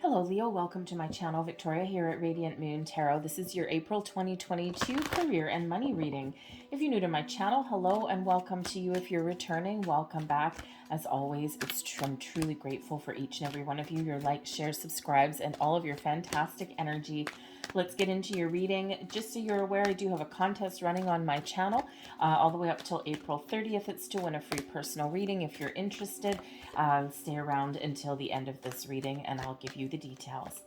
Hello, Leo. Welcome to my channel. Victoria here at Radiant Moon Tarot. This is your April 2022 career and money reading. If you're new to my channel, hello and welcome to you. If you're returning, welcome back. As always, I'm truly grateful for each and every one of you, your likes, shares, subscribes, and all of your fantastic energy. Let's get into your reading. Just so you're aware, I do have a contest running on my channel all the way up till April 30th. It's to win a free personal reading. If you're interested, stay around until the end of this reading and I'll give you the details.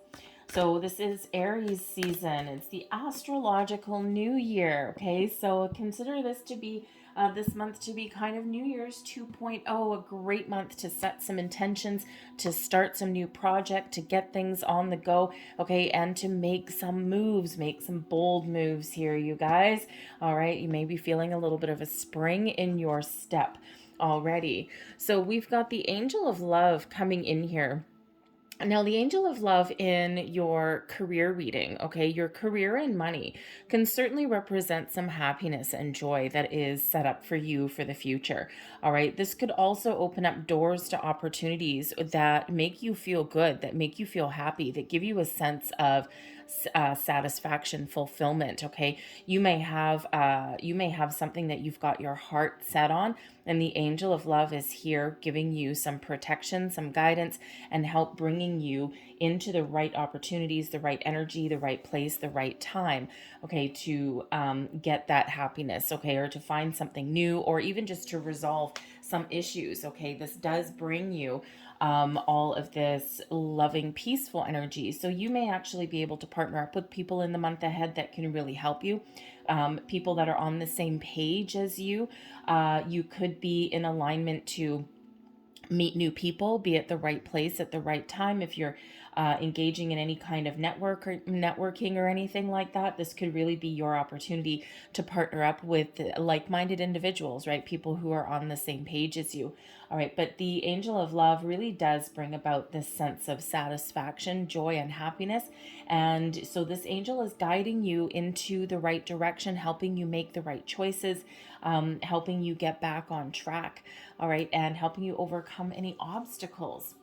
So this is Aries season. It's the astrological new year. Okay, so consider this to be this month to be kind of New Year's 2.0, a great month to set some intentions, to start some new project, to get things on the go, okay, and to make some moves, make some bold moves here, you guys. All right, you may be feeling a little bit of a spring in your step already. So we've got the Angel of Love coming in here. Now, the Angel of Love in your career reading, okay, your career and money can certainly represent some happiness and joy that is set up for you for the future. All right, this could also open up doors to opportunities that make you feel good, that make you feel happy, that give you a sense of satisfaction, fulfillment. Okay, you may have something that you've got your heart set on, and the Angel of Love is here giving you some protection, some guidance, and help bringing you into the right opportunities, the right energy, the right place, the right time, okay, to get that happiness, okay, or to find something new, or even just to resolve some issues, okay. This does bring you all of this loving, peaceful energy. So you may actually be able to partner up with people in the month ahead that can really help you. People that are on the same page as you. You could be in alignment to meet new people, be at the right place at the right time. If you're engaging in any kind of networking or anything like that, this could really be your opportunity to partner up with like-minded individuals, right? People who are on the same page as you. All right, but the Angel of Love really does bring about this sense of satisfaction, joy, and happiness. And so this angel is guiding you into the right direction, helping you make the right choices, helping you get back on track, all right, and helping you overcome any obstacles.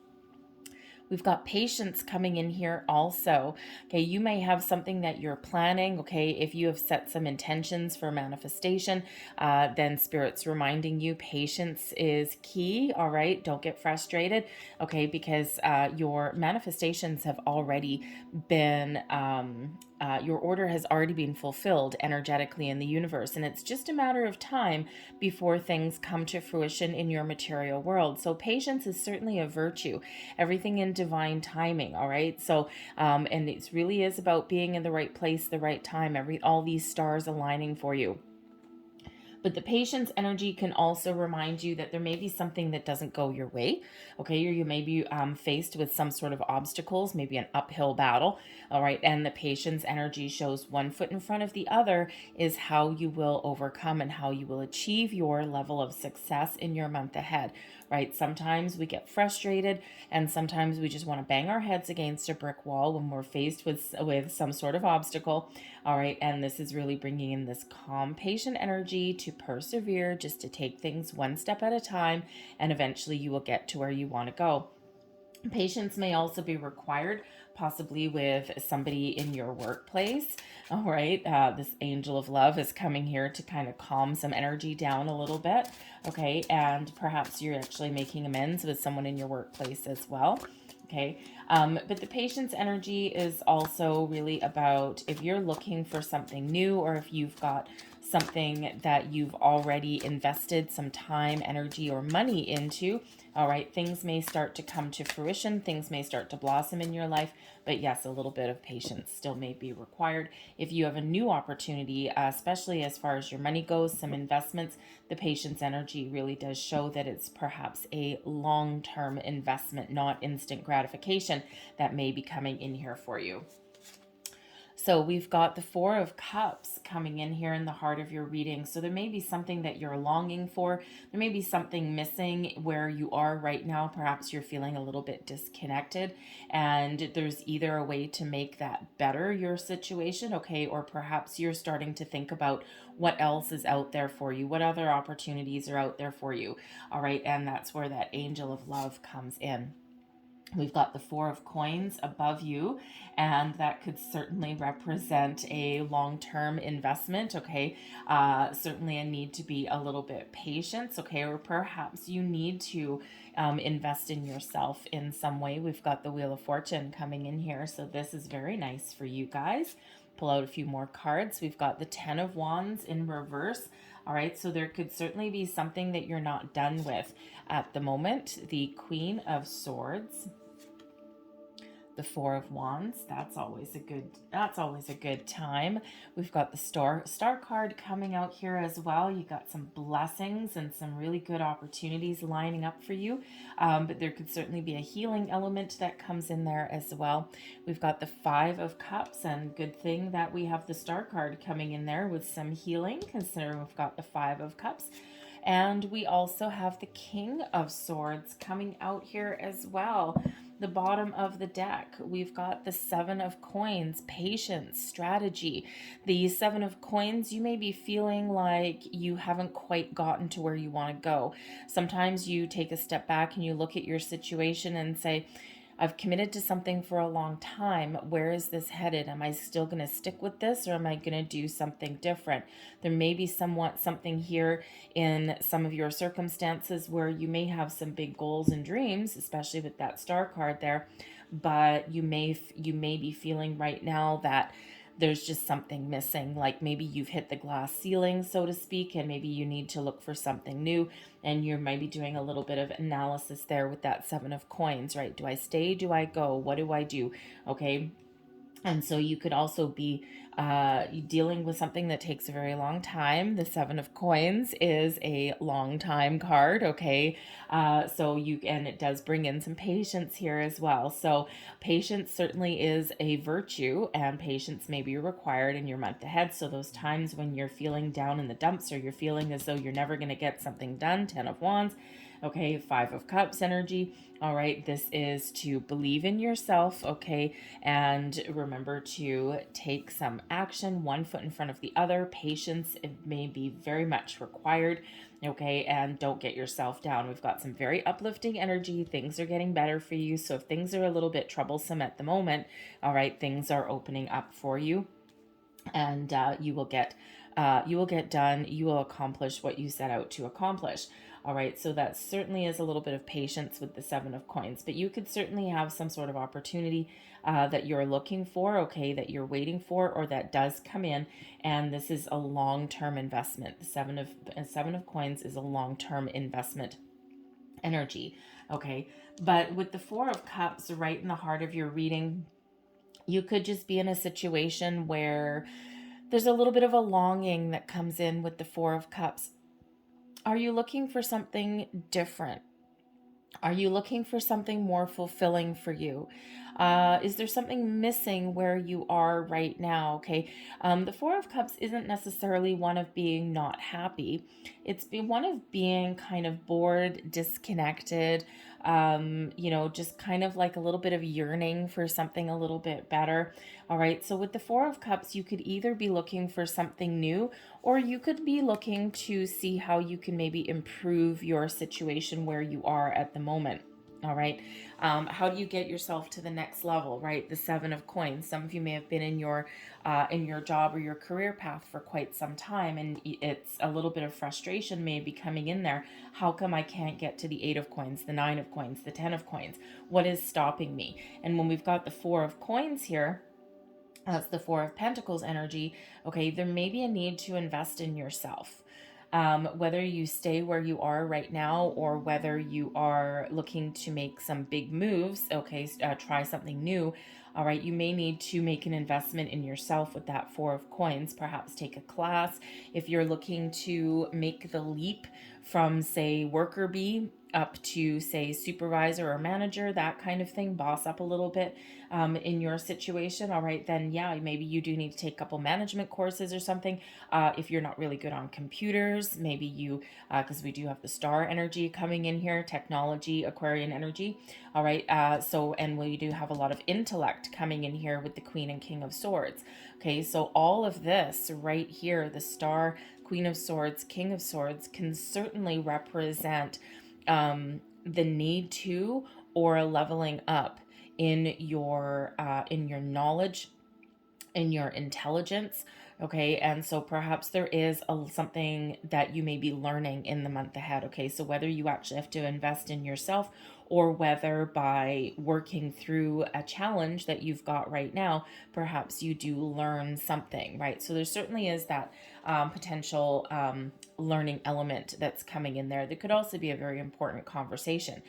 We've got patience coming in here also. Okay, you may have something that you're planning. Okay, if you have set some intentions for manifestation, then Spirit's reminding you patience is key. All right, don't get frustrated. Okay, because your manifestations have already been your order has already been fulfilled energetically in the universe, and it's just a matter of time before things come to fruition in your material world. So patience is certainly a virtue. Everything in divine timing, all right? So and it really is about being in the right place, the right time, all these stars aligning for you. But the patience energy can also remind you that there may be something that doesn't go your way, okay? Or you may be faced with some sort of obstacles, maybe an uphill battle, all right? And the patience energy shows one foot in front of the other is how you will overcome and how you will achieve your level of success in your month ahead, right? Sometimes we get frustrated and sometimes we just want to bang our heads against a brick wall when we're faced with some sort of obstacle, all right? And this is really bringing in this calm, patient energy to persevere, just to take things one step at a time, and eventually you will get to where you want to go. Patience may also be required, possibly with somebody in your workplace. All right, this Angel of Love is coming here to kind of calm some energy down a little bit. Okay, and perhaps you're actually making amends with someone in your workplace as well. Okay, but the patience energy is also really about if you're looking for something new, or if you've got something that you've already invested some time, energy, or money into, all right, things may start to come to fruition, things may start to blossom in your life, but yes, a little bit of patience still may be required. If you have a new opportunity, especially as far as your money goes, some investments, the patience energy really does show that it's perhaps a long-term investment, not instant gratification, that may be coming in here for you. So we've got the Four of Cups coming in here in the heart of your reading. So there may be something that you're longing for. There may be something missing where you are right now. Perhaps you're feeling a little bit disconnected, and there's either a way to make that better, your situation, okay, or perhaps you're starting to think about what else is out there for you, what other opportunities are out there for you, all right, and that's where that Angel of Love comes in. We've got the Four of Coins above you, and that could certainly represent a long-term investment, okay? Certainly a need to be a little bit patient, okay? Or perhaps you need to invest in yourself in some way. We've got the Wheel of Fortune coming in here, so this is very nice for you guys. Pull out a few more cards. We've got the Ten of Wands in reverse. All right, so there could certainly be something that you're not done with at the moment. The Queen of Swords, the Four of Wands, that's always a good time. We've got the star card coming out here as well. You got some blessings and some really good opportunities lining up for you, but there could certainly be a healing element that comes in there as well. We've got the Five of Cups, and good thing that we have the star card coming in there with some healing, considering we've got the Five of Cups. And we also have the King of Swords coming out here as well. The bottom of the deck, we've got the Seven of Coins, patience, strategy. The Seven of Coins, you may be feeling like you haven't quite gotten to where you want to go. Sometimes you take a step back and you look at your situation and say, I've committed to something for a long time. Where is this headed? Am I still going to stick with this, or am I going to do something different? There may be something here in some of your circumstances where you may have some big goals and dreams, especially with that star card there, but you may be feeling right now that there's just something missing. Like maybe you've hit the glass ceiling, so to speak, and maybe you need to look for something new, and you're maybe doing a little bit of analysis there with that Seven of Coins, right? Do I stay? Do I go? What do I do? Okay. And so you could also be dealing with something that takes a very long time. The Seven of Coins is a long time card, okay? And it does bring in some patience here as well. So patience certainly is a virtue, and patience may be required in your month ahead. So those times when you're feeling down in the dumps, or you're feeling as though you're never going to get something done, Ten of Wands, okay, Five of Cups energy. All right, this is to believe in yourself, okay, and remember to take some action, one foot in front of the other. Patience, it may be very much required, okay, and don't get yourself down. We've got some very uplifting energy. Things are getting better for you. So if things are a little bit troublesome at the moment, all right, things are opening up for you, and you will get done. You will accomplish what you set out to accomplish. All right, so that certainly is a little bit of patience with the Seven of Coins, but you could certainly have some sort of opportunity that you're looking for, okay, that you're waiting for, or that does come in, and this is a long-term investment. The Seven of Coins is a long-term investment energy, okay. But with the Four of Cups right in the heart of your reading, you could just be in a situation where there's a little bit of a longing that comes in with the Four of Cups. Are you looking for something different? Are you looking for something more fulfilling for you? Is there something missing where you are right now? Okay. The Four of Cups isn't necessarily one of being not happy. It's one of being kind of bored, disconnected, just kind of like a little bit of yearning for something a little bit better. All right. So with the Four of Cups, you could either be looking for something new, or you could be looking to see how you can maybe improve your situation where you are at the moment. All right. How do you get yourself to the next level, right? The Seven of Coins. Some of you may have been in your job or your career path for quite some time, and it's a little bit of frustration may be coming in there. How come I can't get to the Eight of Coins, the Nine of Coins, the 10 of Coins? What is stopping me? And when we've got the Four of Coins here, that's the Four of Pentacles energy, okay, there may be a need to invest in yourself. Whether you stay where you are right now, or whether you are looking to make some big moves, okay, try something new. All right, you may need to make an investment in yourself with that Four of Coins. Perhaps take a class if you're looking to make the leap from, say, worker bee up to, say, supervisor or manager, that kind of thing, boss up a little bit in your situation. All right, then yeah, maybe you do need to take a couple management courses or something. If you're not really good on computers, maybe you, because we do have the star energy coming in here, technology, Aquarian energy. All right, and we do have a lot of intellect coming in here with the Queen and King of Swords. Okay, so all of this right here, the star, Queen of Swords, King of Swords, can certainly represent the need to, or a leveling up in your knowledge, in your intelligence. Okay, and so perhaps there is something that you may be learning in the month ahead. Okay, so whether you actually have to invest in yourself, or whether by working through a challenge that you've got right now, perhaps you do learn something, right? So there certainly is that potential learning element that's coming in there. That could also be a very important conversation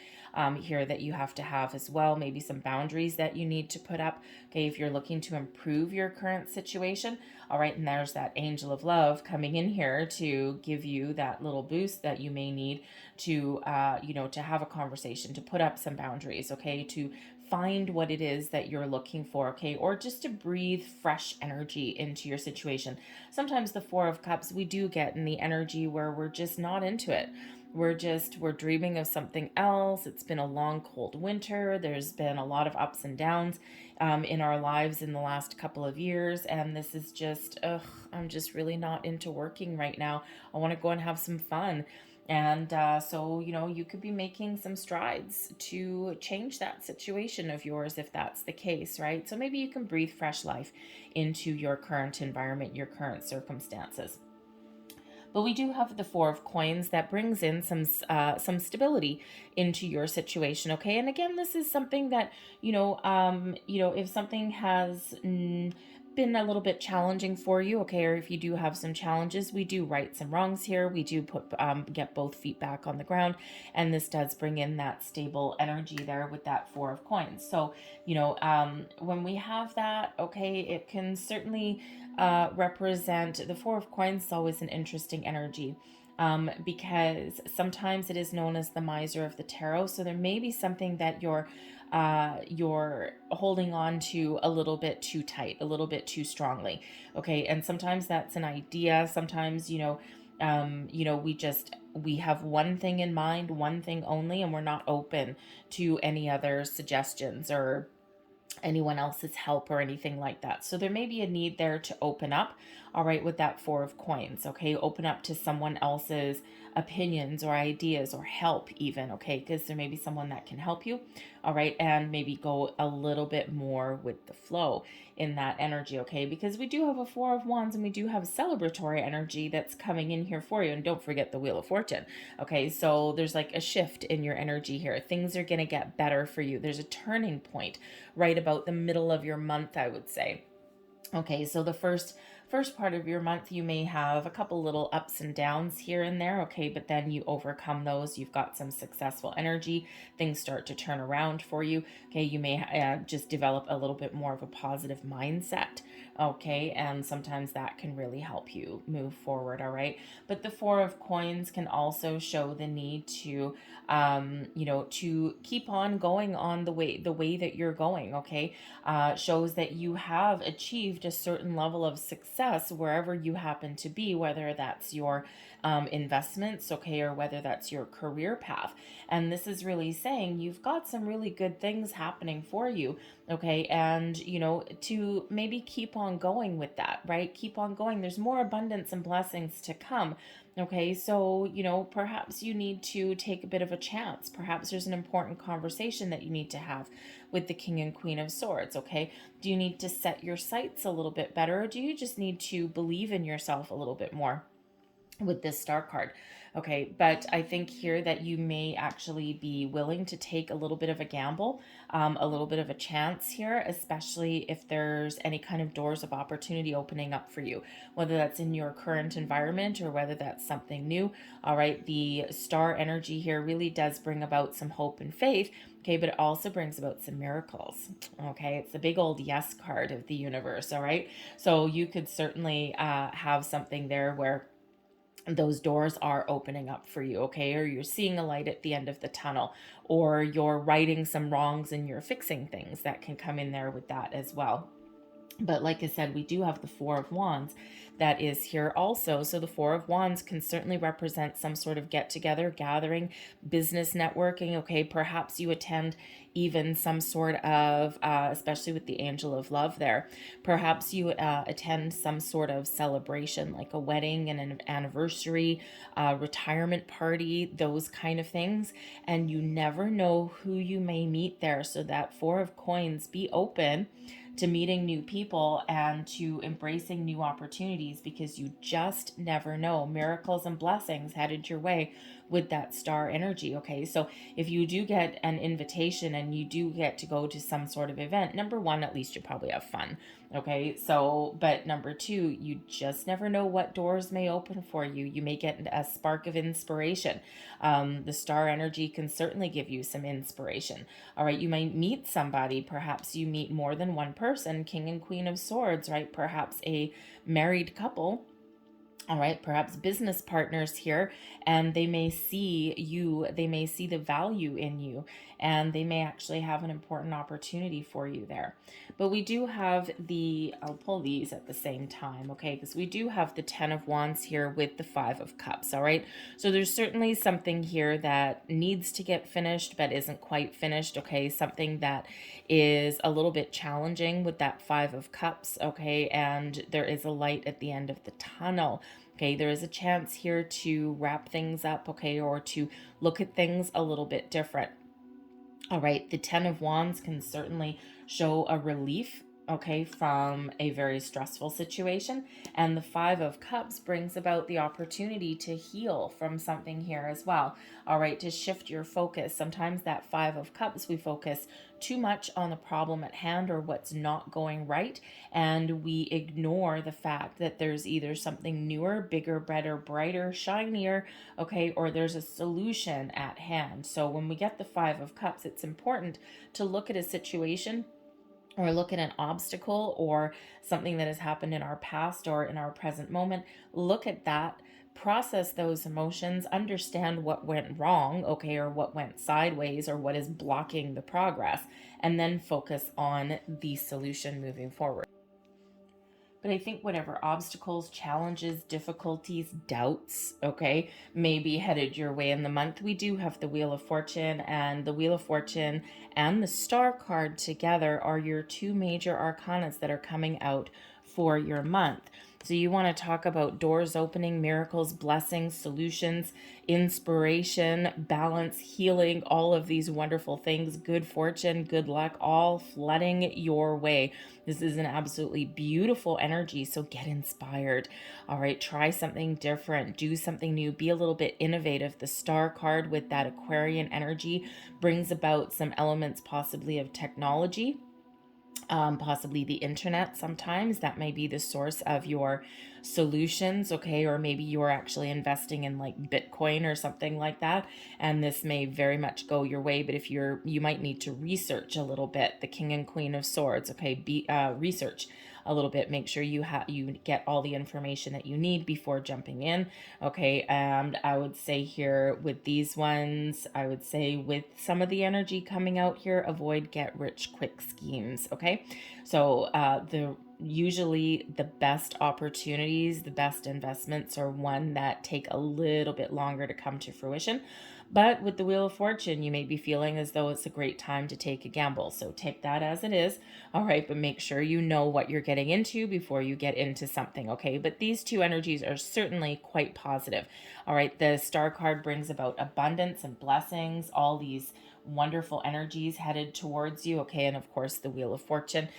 here that you have to have as well. Maybe some boundaries that you need to put up. Okay, if you're looking to improve your current situation. All right, and there's that angel of love coming in here to give you that little boost that you may need to, to have a conversation, to put up some boundaries, okay, to find what it is that you're looking for, okay, or just to breathe fresh energy into your situation. Sometimes the Four of Cups, we do get in the energy where we're just not into it. We're dreaming of something else. It's been a long, cold winter. There's been a lot of ups and downs in our lives in the last couple of years. And this is just, I'm just really not into working right now. I want to go and have some fun. And so, you could be making some strides to change that situation of yours if that's the case, right? So maybe you can breathe fresh life into your current environment, your current circumstances. But we do have the Four of Coins that brings in some stability into your situation. Okay, and again, this is something that if something has been a little bit challenging for you, okay, or if you do have some challenges, we do right some wrongs here. We do get both feet back on the ground, and this does bring in that stable energy there with that Four of Coins. So when we have that, okay, it can certainly represent the Four of Coins. Is always an interesting energy. Because sometimes it is known as the miser of the tarot. So there may be something that you're holding on to a little bit too tight, a little bit too strongly. Okay, and sometimes that's an idea. Sometimes we have one thing in mind, one thing only, and we're not open to any other suggestions or anyone else's help or anything like that. So there may be a need there to open up, all right, with that Four of Coins, okay? Open up to someone else's opinions or ideas or help even, okay? Because there may be someone that can help you, all right? And maybe go a little bit more with the flow in that energy, okay? Because we do have a Four of Wands and we do have celebratory energy that's coming in here for you. And don't forget the Wheel of Fortune, okay? So there's like a shift in your energy here. Things are going to get better for you. There's a turning point right about the middle of your month, I would say. Okay, so the first part of your month, you may have a couple little ups and downs here and there, okay, but then you overcome those. You've got some successful energy. Things start to turn around for you, okay. You may just develop a little bit more of a positive mindset, okay, and sometimes that can really help you move forward, all right. But the Four of Coins can also show the need to to keep on going on the way that you're going, okay. Shows that you have achieved a certain level of success wherever you happen to be, whether that's your investments, okay, or whether that's your career path. And this is really saying you've got some really good things happening for you, okay, and to maybe keep on going with that, right? Keep on going. There's more abundance and blessings to come. Okay, so, perhaps you need to take a bit of a chance. Perhaps there's an important conversation that you need to have with the King and Queen of Swords, okay? Do you need to set your sights a little bit better, or do you just need to believe in yourself a little bit more with this Star card? Okay, but I think here that you may actually be willing to take a little bit of a gamble, a little bit of a chance here, especially if there's any kind of doors of opportunity opening up for you, whether that's in your current environment or whether that's something new. All right, the star energy here really does bring about some hope and faith, okay, but it also brings about some miracles, okay? It's a big old yes card of the universe, all right? So you could certainly have something there where those doors are opening up for you, okay? Or you're seeing a light at the end of the tunnel, or you're righting some wrongs and you're fixing things that can come in there with that as well. But like I said, we do have the Four of Wands that is here also. So the Four of Wands can certainly represent some sort of get together, gathering, business networking. Okay, perhaps you attend even some sort of, especially with the angel of love there, perhaps you attend some sort of celebration like a wedding and an anniversary, retirement party, those kind of things. And you never know who you may meet there. So that Four of Coins, be open to meeting new people and to embracing new opportunities, because you just never know. Miracles and blessings headed your way with that star energy. Okay, so if you do get an invitation and you do get to go to some sort of event, number one, at least you probably have fun. Okay, so, but number two, you just never know what doors may open for you. You may get a spark of inspiration. The star energy can certainly give you some inspiration. All right, you might meet somebody. Perhaps you meet more than one person, King and Queen of Swords, right? Perhaps a married couple, all right, perhaps business partners here, and they may see you, they may see the value in you, and they may actually have an important opportunity for you there. But we do have I'll pull these at the same time, okay, because we do have the Ten of Wands here with the Five of Cups, all right? So there's certainly something here that needs to get finished but isn't quite finished, okay? Something that is a little bit challenging with that Five of Cups, okay? And there is a light at the end of the tunnel. Okay, there is a chance here to wrap things up, okay, or to look at things a little bit different. All right, the Ten of Wands can certainly show a relief, okay, from a very stressful situation. And the Five of Cups brings about the opportunity to heal from something here as well. All right, to shift your focus. Sometimes that Five of Cups, we focus too much on the problem at hand or what's not going right, and we ignore the fact that there's either something newer, bigger, better, brighter, shinier, okay, or there's a solution at hand. So when we get the Five of Cups, it's important to look at a situation or look at an obstacle or something that has happened in our past or in our present moment. Look at that, process those emotions, understand what went wrong, okay, or what went sideways or what is blocking the progress, and then focus on the solution moving forward. But I think whatever obstacles, challenges, difficulties, doubts, okay, may be headed your way in the month, we do have the Wheel of Fortune, and the Wheel of Fortune and the Star card together are your two major arcanas that are coming out for your month. So you want to talk about doors opening, miracles, blessings, solutions, inspiration, balance, healing, all of these wonderful things, good fortune, good luck, all flooding your way. This is an absolutely beautiful energy, so get inspired. All right, try something different, do something new, be a little bit innovative. The Star card with that Aquarian energy brings about some elements possibly of technology, possibly the internet. Sometimes that may be the source of your solutions, okay, or maybe you're actually investing in like Bitcoin or something like that, and this may very much go your way. But if you might need to research a little bit. The King and Queen of Swords, okay, research a little bit, make sure you get all the information that you need before jumping in, okay. And I would say here with these ones, I would say with some of the energy coming out here, avoid get rich quick schemes, okay. So usually the best opportunities, the best investments are one that take a little bit longer to come to fruition. But with the Wheel of Fortune, you may be feeling as though it's a great time to take a gamble. So take that as it is. All right, but make sure you know what you're getting into before you get into something, okay? But these two energies are certainly quite positive. All right, the Star card brings about abundance and blessings, all these wonderful energies headed towards you, okay. And of course the Wheel of Fortune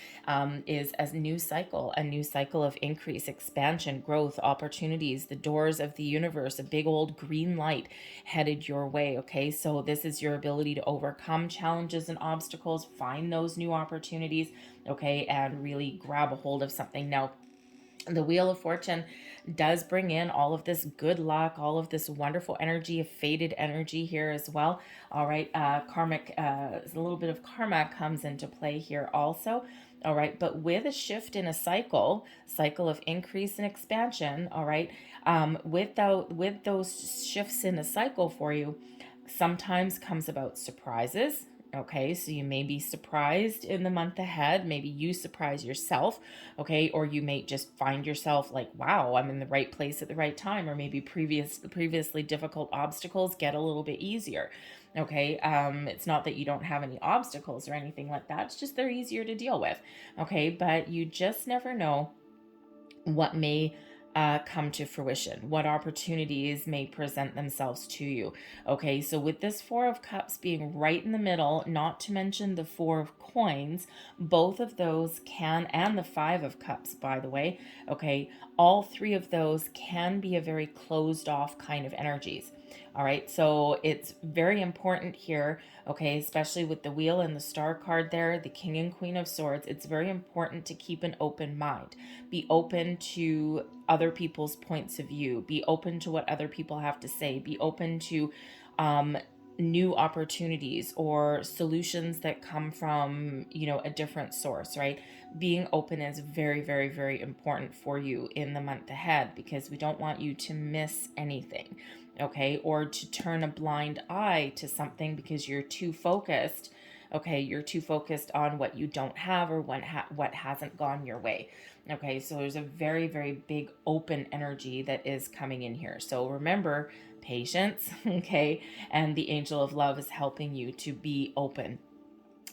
is a new cycle of increase, expansion, growth, opportunities, the doors of the universe, a big old green light headed your way, okay. So this is your ability to overcome challenges and obstacles, find those new opportunities, okay, and really grab a hold of something. Now the Wheel of Fortune does bring in all of this good luck, all of this wonderful energy, a faded energy here as well. All right, karmic, a little bit of karma comes into play here also. All right, but with a shift in a cycle of increase and expansion, all right, with those shifts in a cycle for you, sometimes comes about surprises, Okay, so you may be surprised in the month ahead. Maybe you surprise yourself. Okay, or you may just find yourself like, wow, I'm in the right place at the right time. Or maybe previously difficult obstacles get a little bit easier. Okay, it's not that you don't have any obstacles or anything like that. It's just they're easier to deal with. Okay, but you just never know what may come to fruition, what opportunities may present themselves to you. Okay, so with this Four of Cups being right in the middle, not to mention the Four of Coins, both of those can, and the Five of Cups, by the way, okay, all three of those can be a very closed off kind of energies. All right, so it's very important here, okay, especially with the Wheel and the Star card there, the King and Queen of Swords. It's very important to keep an open mind. Be open to other people's points of view. Be open to what other people have to say. Be open to new opportunities or solutions that come from, a different source, right? Being open is very, very, very important for you in the month ahead, because we don't want you to miss anything, okay? Or to turn a blind eye to something because you're too focused. Okay, you're too focused on what you don't have, or what hasn't gone your way. Okay, so there's a very, very big open energy that is coming in here. So remember, patience, okay? And the Angel of Love is helping you to be open.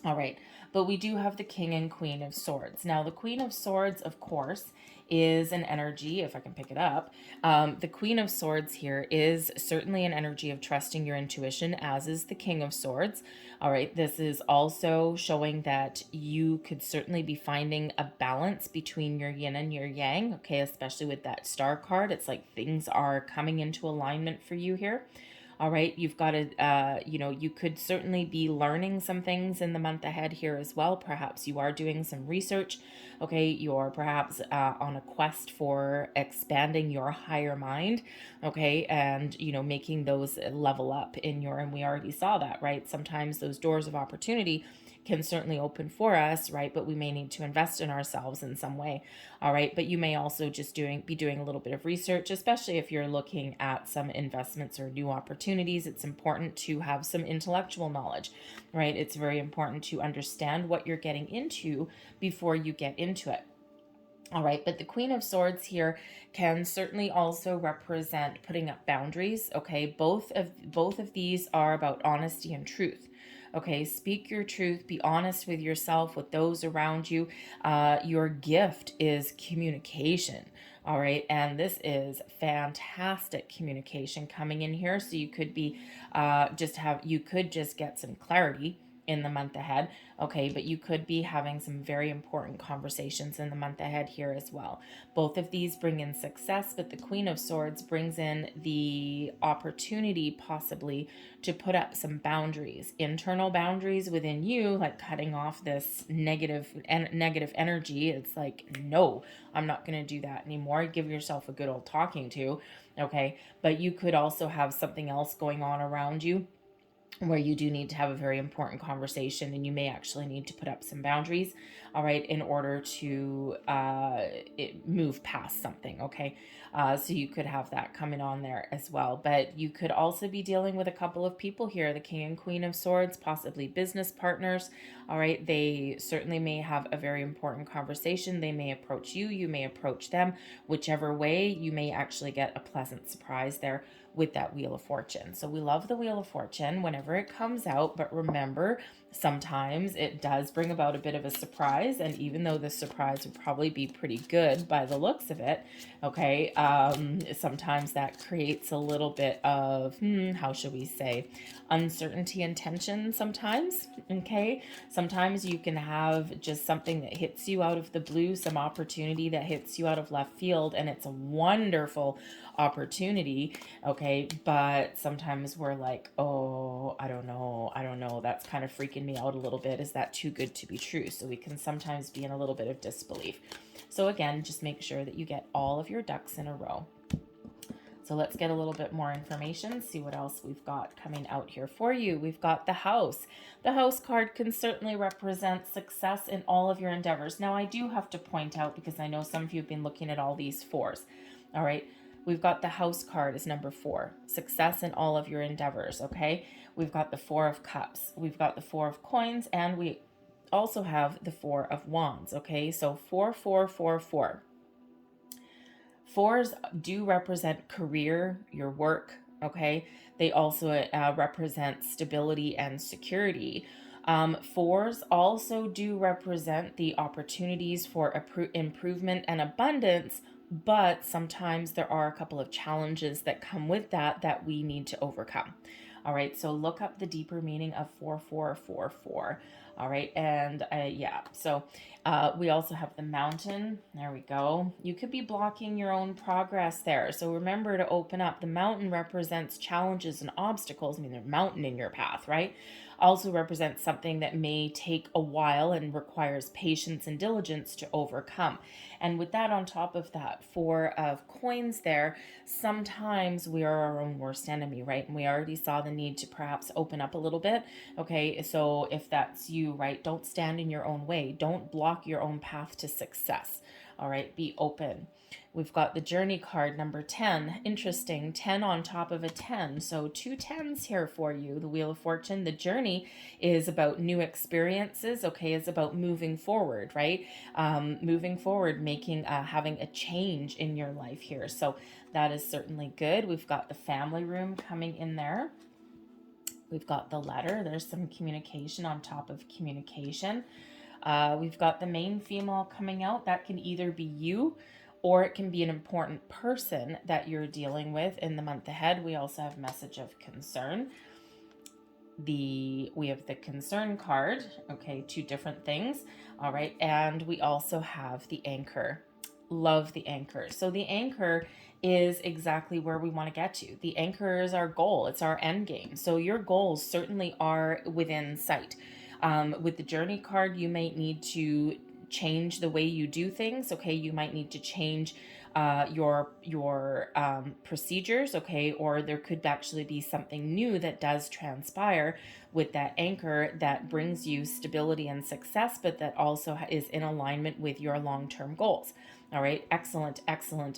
All right, but we do have the King and Queen of Swords. Now, the Queen of Swords, of course, is an energy, if I can pick it up. The Queen of Swords here is certainly an energy of trusting your intuition, as is the King of Swords. All right, this is also showing that you could certainly be finding a balance between your yin and your yang, okay, especially with that Star card. It's like things are coming into alignment for you here. All right, you've got to, you could certainly be learning some things in the month ahead here as well. Perhaps you are doing some research. Okay, you're perhaps on a quest for expanding your higher mind. Okay, and, making those level up in your, and we already saw that, right? Sometimes those doors of opportunity can certainly open for us, right? But we may need to invest in ourselves in some way. All right, but you may also just be doing a little bit of research, especially if you're looking at some investments or new opportunities. It's important to have some intellectual knowledge, right? It's very important to understand what you're getting into before you get into it. All right, but the Queen of Swords here can certainly also represent putting up boundaries. Okay, both of these are about honesty and truth. Okay, speak your truth, be honest with yourself, with those around you. Your gift is communication. All right, and this is fantastic communication coming in here. So you could be you could just get some clarity in the month ahead. Okay, but you could be having some very important conversations in the month ahead here as well. Both of these bring in success, but the Queen of Swords brings in the opportunity possibly to put up some boundaries, internal boundaries within you, like cutting off this negative energy. It's like, no, I'm not going to do that anymore. Give yourself a good old talking to. Okay, but you could also have something else going on around you where you do need to have a very important conversation, and you may actually need to put up some boundaries, all right, in order to move past something, okay? So you could have that coming on there as well. But you could also be dealing with a couple of people here, the King and Queen of Swords, possibly business partners, all right? They certainly may have a very important conversation. They may approach you, you may approach them. Whichever way, you may actually get a pleasant surprise there with that Wheel of Fortune. So we love the Wheel of Fortune whenever it comes out, but remember, sometimes it does bring about a bit of a surprise, and even though the surprise would probably be pretty good by the looks of it, okay, sometimes that creates a little bit of, how should we say, uncertainty and tension sometimes, okay? Sometimes you can have just something that hits you out of the blue, some opportunity that hits you out of left field, and it's a wonderful opportunity, okay? But sometimes we're like, oh, I don't know, that's kind of freaking me out a little bit. Is that too good to be true? So we can sometimes be in a little bit of disbelief. So again, just make sure that you get all of your ducks in a row. So let's get a little bit more information, see what else we've got coming out here for you. We've got the House. The House card can certainly represent success in all of your endeavors. Now, I do have to point out, because I know some of you have been looking at all these fours, all right? We've got the House card as number 4, success in all of your endeavors, okay? We've got the 4 of Cups, we've got the 4 of Coins, and we also have the 4 of Wands, okay? So 4, 4, 4, 4. Fours do represent career, your work, okay? They also represent stability and security. Fours also do represent the opportunities for improvement and abundance, but sometimes there are a couple of challenges that come with that we need to overcome. All right, so look up the deeper meaning of 4444. All right, and yeah, so we also have the Mountain. There we go. You could be blocking your own progress there. So remember to open up. The Mountain represents challenges and obstacles. I mean, there's a mountain in your path, right? Also represents something that may take a while and requires patience and diligence to overcome. And with that on top of that, 4 of Coins there, sometimes we are our own worst enemy, right? And we already saw the need to perhaps open up a little bit. Okay, so if that's you, right, don't stand in your own way. Don't block your own path to success. All right, be open. We've got the Journey card, number 10. Interesting, 10 on top of a 10. So 2 10s here for you. The Wheel of Fortune, the Journey is about new experiences, okay? It's about moving forward, right? Moving forward, having a change in your life here. So that is certainly good. We've got the Family Room coming in there. We've got the Letter. There's some communication on top of communication. We've got the Main Female coming out. That can either be you or it can be an important person that you're dealing with in the month ahead. We also have Message of Concern. We have the Concern card. Okay, 2 different things. All right, and we also have the Anchor. Love the Anchor. So the Anchor is exactly where we want to get to. The Anchor is our goal. It's our end game. So your goals certainly are within sight. With the Journey card, you might need to change the way you do things. Okay, you might need to change your procedures. Okay, or there could actually be something new that does transpire with that Anchor that brings you stability and success, but that also is in alignment with your long-term goals. All right, excellent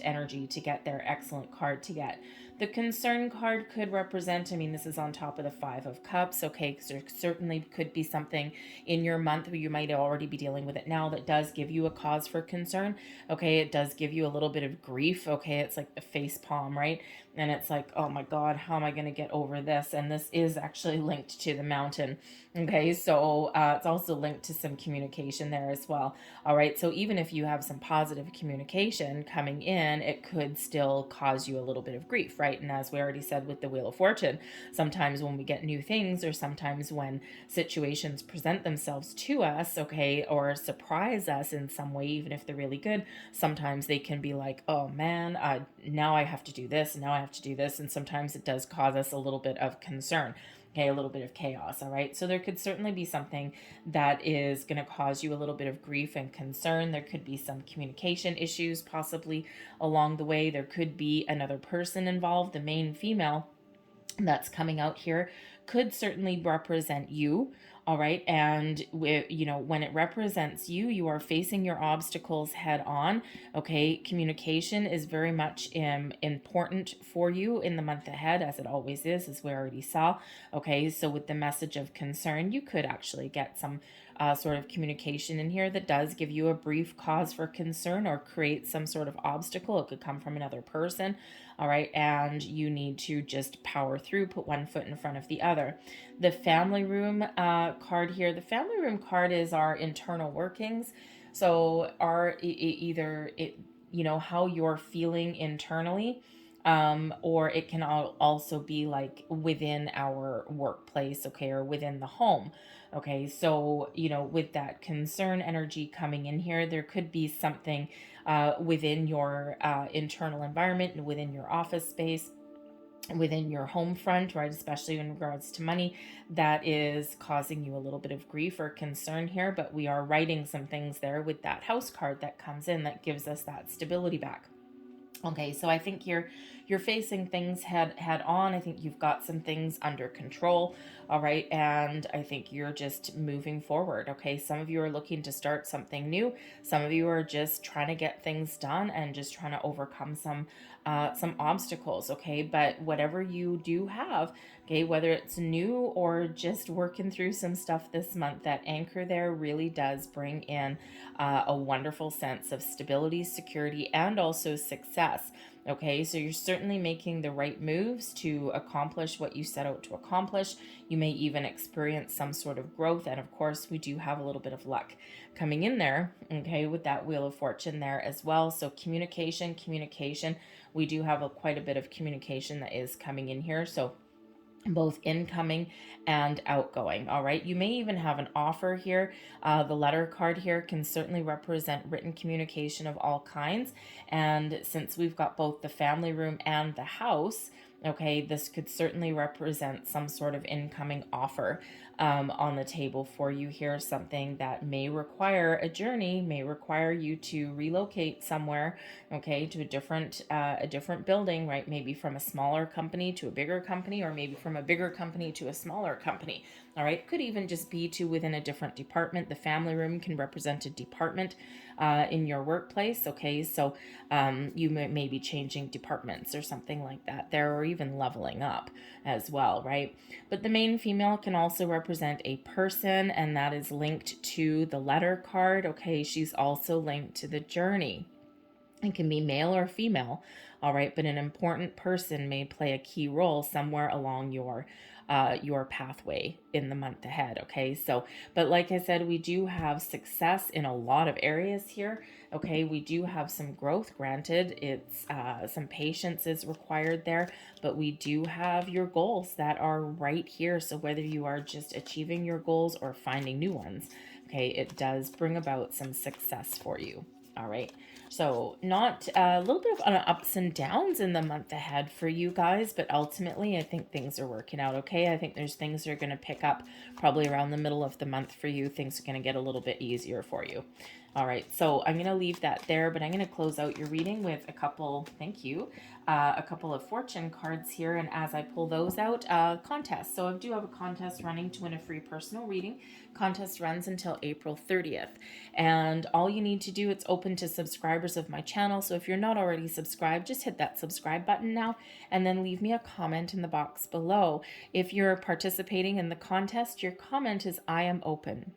energy to get there. Excellent card to get. The Concern card could represent, this is on top of the 5 of Cups, okay, because there certainly could be something in your month where you might already be dealing with it now that does give you a cause for concern, okay, it does give you a little bit of grief, okay, it's like the face palm, right, and it's like, oh my God, how am I going to get over this, and this is actually linked to the Mountain, okay, so it's also linked to some communication there as well, all right, so even if you have some positive communication coming in, it could still cause you a little bit of grief, right? And as we already said with the Wheel of Fortune, sometimes when we get new things or sometimes when situations present themselves to us, okay, or surprise us in some way, even if they're really good, sometimes they can be like, oh man, now I have to do this, and now I have to do this. And sometimes it does cause us a little bit of concern. Okay, a little bit of chaos, all right? So there could certainly be something that is going to cause you a little bit of grief and concern. There could be some communication issues possibly along the way. There could be another person involved. The Main Female that's coming out here could certainly represent you, all right, and when it represents you, you are facing your obstacles head on, okay. Communication is very much important for you in the month ahead, as it always is, as we already saw, okay. So with the Message of Concern, you could actually get some sort of communication in here that does give you a brief cause for concern or create some sort of obstacle. It could come from another person, all right, and you need to just power through, put one foot in front of the other. The Family Room card here, the Family Room card is our internal workings. So how you're feeling internally, or it can also be like within our workplace, okay, or within the home. Okay, so, with that concern energy coming in here, there could be something within your internal environment and within your office space, within your home front, right, especially in regards to money, that is causing you a little bit of grief or concern here. But we are writing some things there with that House card that comes in that gives us that stability back. Okay, so I think you're facing things head on. I think you've got some things under control, all right? And I think you're just moving forward, okay? Some of you are looking to start something new. Some of you are just trying to get things done and just trying to overcome some obstacles, okay? But whatever you do have, okay, whether it's new or just working through some stuff this month, that anchor there really does bring in a wonderful sense of stability, security, and also success. Okay, so you're certainly making the right moves to accomplish what you set out to accomplish. You may even experience some sort of growth. And of course, we do have a little bit of luck coming in there, okay, with that Wheel of Fortune there as well. So communication, we do have quite a bit of communication that is coming in here. So both incoming and outgoing. All right. You may even have an offer here. The letter card here can certainly represent written communication of all kinds. And since we've got both the family room and the house, okay, this could certainly represent some sort of incoming offer on the table for you here. Something that may require a journey, may require you to relocate somewhere, okay, to a different building, right? Maybe from a smaller company to a bigger company, or maybe from a bigger company to a smaller company. All right, could even just be to within a different department. The family room can represent a department in your workplace. Okay, so you may be changing departments or something like that there, or even leveling up as well, right? But the main female can also represent a person, and that is linked to the letter card. Okay, she's also linked to the journey. It can be male or female, all right, but an important person may play a key role somewhere along your pathway in the month ahead. Okay, so but like I said, we do have success in a lot of areas here. Okay, we do have some growth. Granted, it's some patience is required there, but we do have your goals that are right here. So whether you are just achieving your goals or finding new ones, okay, it does bring about some success for you. All right. So, not a little bit of ups and downs in the month ahead for you guys, but ultimately, I think things are working out okay. I think there's things that are going to pick up probably around the middle of the month for you. Things are going to get a little bit easier for you. All right, so I'm going to leave that there, but I'm going to close out your reading with a couple, thank you, a couple of fortune cards here. And as I pull those out, contest. So I do have a contest running to win a free personal reading. Contest runs until April 30th. And all you need to do, it's open to subscribers of my channel. So if you're not already subscribed, just hit that subscribe button now and then leave me a comment in the box below. If you're participating in the contest, your comment is I am open.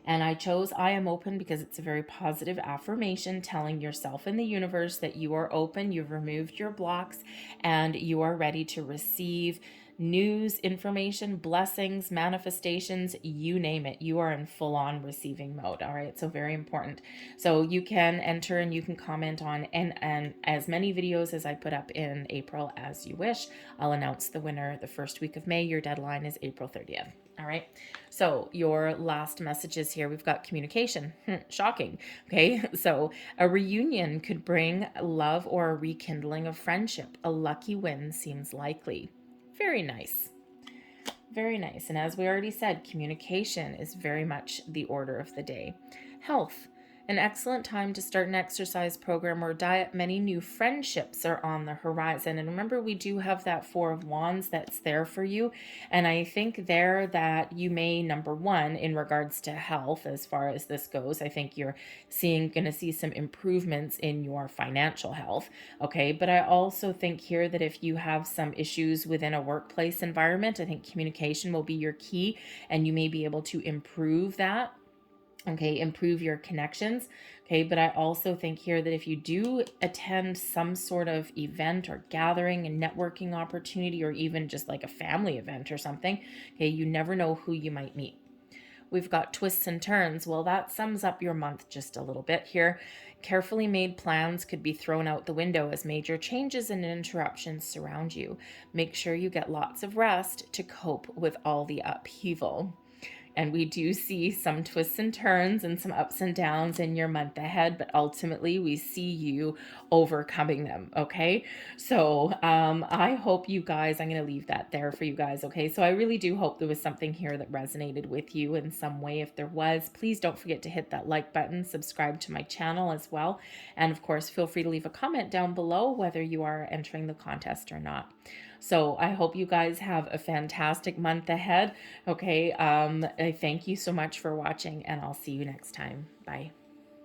And I chose I am open because it's a very positive affirmation telling yourself and the universe that you are open, you've removed your blocks, and you are ready to receive news, information, blessings, manifestations, you name it. You are in full on receiving mode. All right. So very important. So you can enter and you can comment on and as many videos as I put up in April as you wish. I'll announce the winner the first week of May. Your deadline is April 30th. All right. So your last messages here, we've got communication. Shocking. Okay. So a reunion could bring love or a rekindling of friendship. A lucky win seems likely. Very nice. Very nice. And as we already said, communication is very much the order of the day. Health. An excellent time to start an exercise program or diet. Many new friendships are on the horizon. And remember, we do have that Four of Wands that's there for you. And I think there that you may, number one, in regards to health, as far as this goes, I think you're going to see some improvements in your financial health. Okay. But I also think here that if you have some issues within a workplace environment, I think communication will be your key and you may be able to improve that. Okay, improve your connections. Okay, but I also think here that if you do attend some sort of event or gathering and networking opportunity, or even just like a family event or something, okay, you never know who you might meet. We've got twists and turns. Well, that sums up your month just a little bit here. Carefully made plans could be thrown out the window as major changes and interruptions surround you. Make sure you get lots of rest to cope with all the upheaval. And we do see some twists and turns and some ups and downs in your month ahead, but ultimately we see you overcoming them. Okay. So I hope you guys, I'm going to leave that there for you guys. Okay. So I really do hope there was something here that resonated with you in some way. If there was, please don't forget to hit that like button, subscribe to my channel as well. And of course, feel free to leave a comment down below whether you are entering the contest or not. So I hope you guys have a fantastic month ahead. Okay. I thank you so much for watching, and I'll see you next time. Bye.